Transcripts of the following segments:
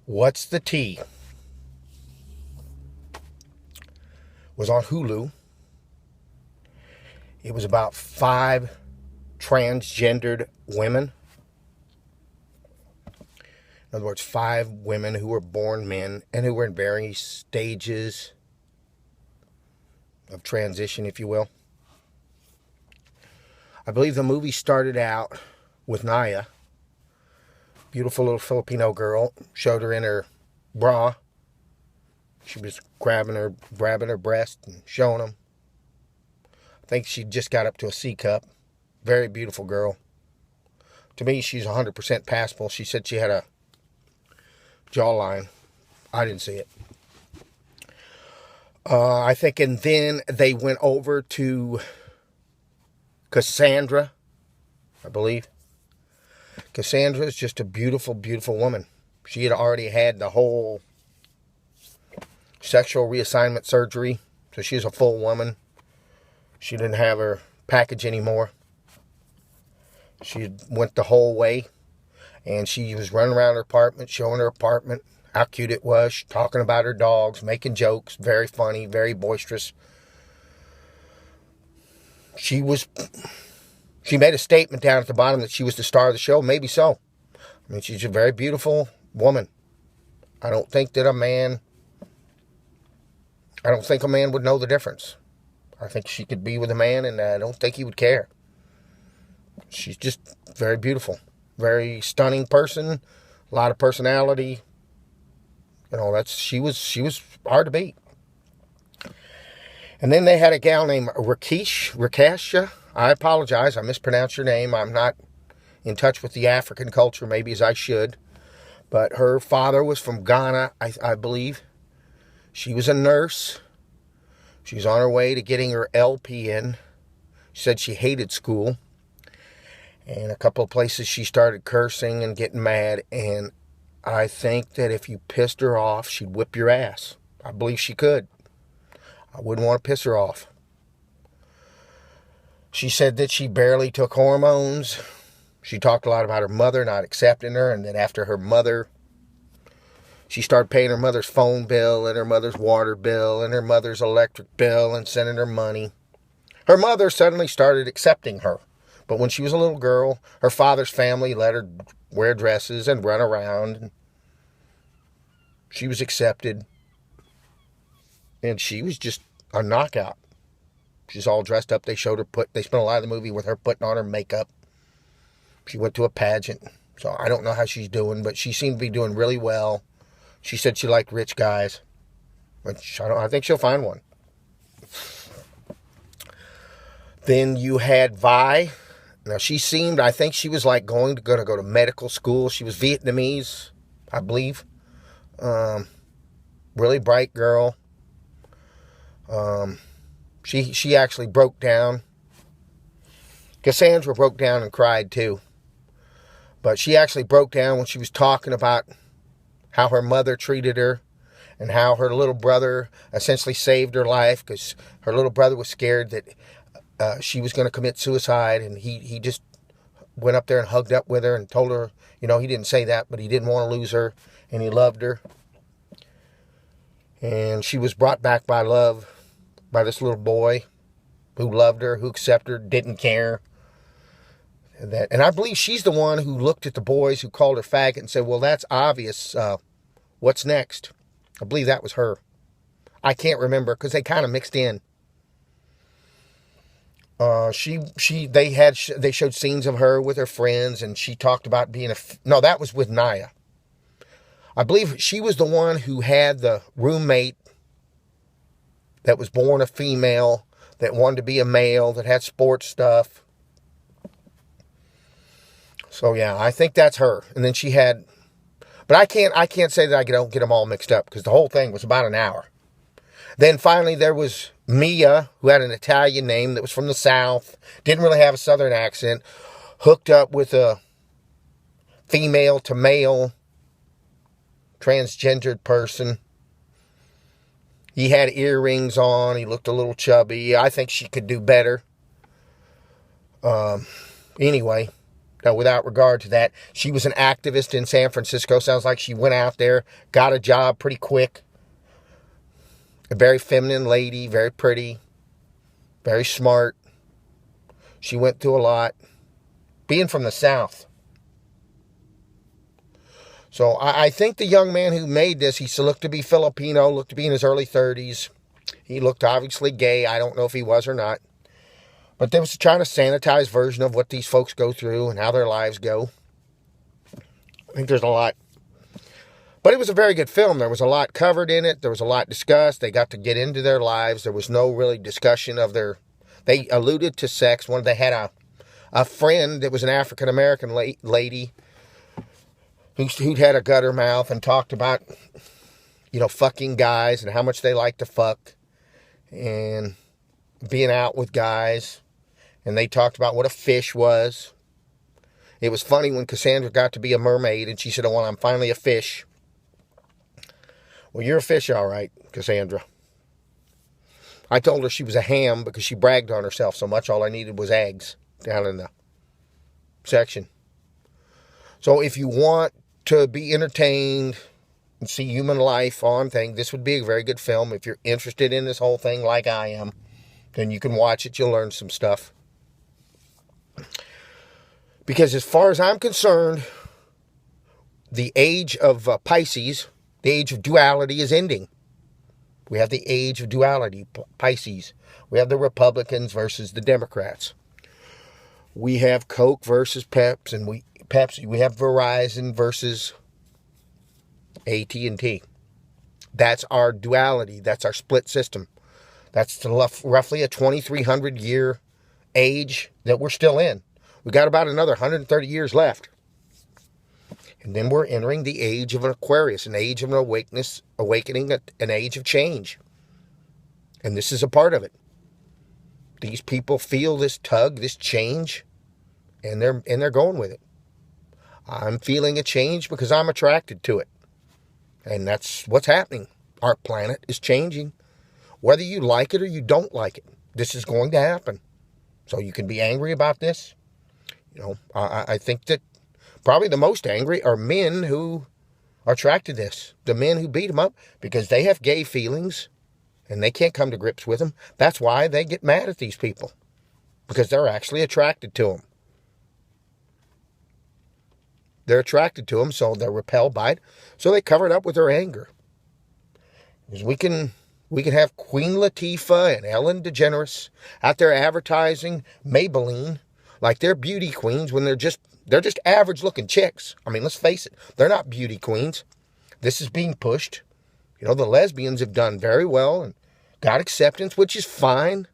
What's the Tea was on Hulu. It was about 5 transgendered women. In other words, 5 women who were born men and who were in various stages of transition, if you will. I believe the movie started out with Naya, beautiful little Filipino girl, showed her in her bra. She was grabbing her breast and showing them. I think she just got up to a C cup. Very beautiful girl. To me, she's 100% passable. She said she had a jawline. I didn't see it. I think, and then they went over to Cassandra, I believe. Cassandra is just a beautiful, beautiful woman. She had already had the whole sexual reassignment surgery, so she's a full woman. She didn't have her package anymore. She went the whole way, and she was running around her apartment, showing her apartment, how cute it was, talking about her dogs, making jokes, very funny, very boisterous. She made a statement down at the bottom that she was the star of the show. Maybe so. I mean, she's a very beautiful woman. I don't think a man would know the difference. I think she could be with a man, and I don't think he would care. She's just very beautiful. Very stunning person. A lot of personality. You know, she was hard to beat. And then they had a gal named Rakesha. I apologize, I mispronounced your name. I'm not in touch with the African culture, maybe as I should. But her father was from Ghana, I believe. She was a nurse. She's on her way to getting her LPN. She said she hated school. And a couple of places she started cursing and getting mad. And I think that if you pissed her off, she'd whip your ass. I believe she could. I wouldn't want to piss her off. She said that she barely took hormones. She talked a lot about her mother not accepting her. And that after her mother, she started paying her mother's phone bill and her mother's water bill and her mother's electric bill and sending her money. Her mother suddenly started accepting her. But when she was a little girl, her father's family let her wear dresses and run around. She was accepted. And she was just a knockout. She's all dressed up. They spent a lot of the movie with her putting on her makeup. She went to a pageant. So I don't know how she's doing, but she seemed to be doing really well. She said she liked rich guys. Which I think she'll find one. Then you had Vi. Now, I think she was like going to go to medical school. She was Vietnamese, I believe. Really bright girl. She actually broke down. Cassandra broke down and cried too. But she actually broke down when she was talking about how her mother treated her and how her little brother essentially saved her life because her little brother was scared that she was going to commit suicide, and he just went up there and hugged up with her and told her, he didn't say that, but he didn't want to lose her, and he loved her. And she was brought back by love by this little boy who loved her, who accepted her, didn't care. And I believe she's the one who looked at the boys who called her faggot and said, well, that's obvious. What's next? I believe that was her. I can't remember because they kind of mixed in. They showed scenes of her with her friends, and she talked about being no, that was with Naya. I believe she was the one who had the roommate that was born a female, that wanted to be a male, that had sports stuff. So yeah, I think that's her. And then she had, but I can't say that I don't get them all mixed up because the whole thing was about an hour. Then finally there was Mia, who had an Italian name that was from the South, didn't really have a Southern accent, hooked up with a female to male transgendered person. He had earrings on. He looked a little chubby. I think she could do better. Anyway, Now, without regard to that, she was an activist in San Francisco. Sounds like she went out there, got a job pretty quick. A very feminine lady, very pretty, very smart. She went through a lot. Being from the South. So I think the young man who made this, he looked to be Filipino, looked to be in his early 30s. He looked obviously gay. I don't know if he was or not. But they was trying to sanitize version of what these folks go through and how their lives go. I think there's a lot. But it was a very good film. There was a lot covered in it. There was a lot discussed. They got to get into their lives. There was no really discussion of their... They alluded to sex. They had a friend that was an African-American lady who'd had a gutter mouth and talked about, fucking guys and how much they like to fuck and being out with guys. And they talked about what a fish was. It was funny when Cassandra got to be a mermaid and she said, "Oh, well, I'm finally a fish." Well, you're a fish, all right, Cassandra. I told her she was a ham because she bragged on herself so much. All I needed was eggs down in the section. So if you want to be entertained and see human life on thing, this would be a very good film. If you're interested in this whole thing like I am, then you can watch it. You'll learn some stuff. Because as far as I'm concerned, the age of Pisces, the age of duality is ending. We have the age of duality, Pisces. We have the Republicans versus the Democrats. We have Coke versus Pepsi. We have Verizon versus AT&T. That's our duality. That's our split system. That's roughly a 2,300 year age that we're still in. We got about another 130 years left. And then we're entering the age of an Aquarius, an age of an awakening, an age of change. And this is a part of it. These people feel this tug, this change, and they're going with it. I'm feeling a change because I'm attracted to it. And that's what's happening. Our planet is changing. Whether you like it or you don't like it, this is going to happen. So you can be angry about this. I think that probably the most angry are men who are attracted to this. The men who beat them up because they have gay feelings and they can't come to grips with them. That's why they get mad at these people. Because they're actually attracted to them. They're attracted to them, so they're repelled by it. So they cover it up with their anger. Because we can have Queen Latifah and Ellen DeGeneres out there advertising Maybelline like they're beauty queens when they're just average looking chicks. I mean, let's face it, they're not beauty queens. This is being pushed. The lesbians have done very well and got acceptance, which is fine.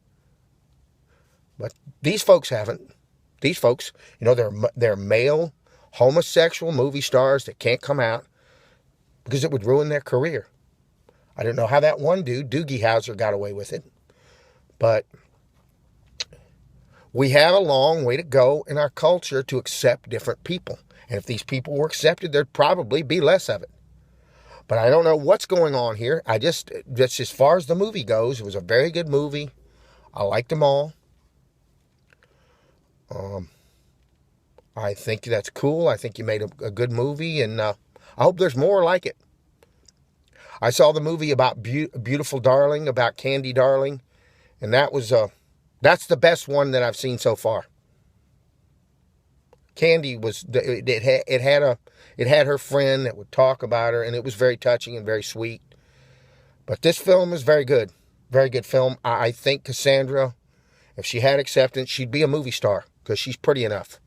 But these folks haven't. These folks, they're male homosexual movie stars that can't come out because it would ruin their career. I don't know how that one dude, Doogie Howser, got away with it. But we have a long way to go in our culture to accept different people. And if these people were accepted, there'd probably be less of it. But I don't know what's going on here. Just as far as the movie goes, it was a very good movie. I liked them all. I think that's cool. I think you made a good movie, and I hope there's more like it. I saw the movie about Beautiful Darling, about Candy Darling, and that's the best one that I've seen so far. Candy it had her friend that would talk about her, and it was very touching and very sweet. But this film is very good. Very good film. I think Cassandra, if she had acceptance, she'd be a movie star because she's pretty enough.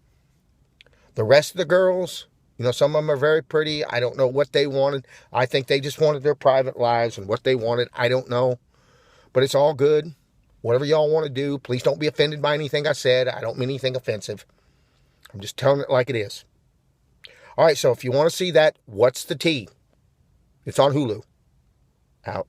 The rest of the girls, some of them are very pretty. I don't know what they wanted. I think they just wanted their private lives, and what they wanted, I don't know. But it's all good. Whatever y'all want to do, please don't be offended by anything I said. I don't mean anything offensive. I'm just telling it like it is. All right, so if you want to see that, What's the Tea? It's on Hulu. Out.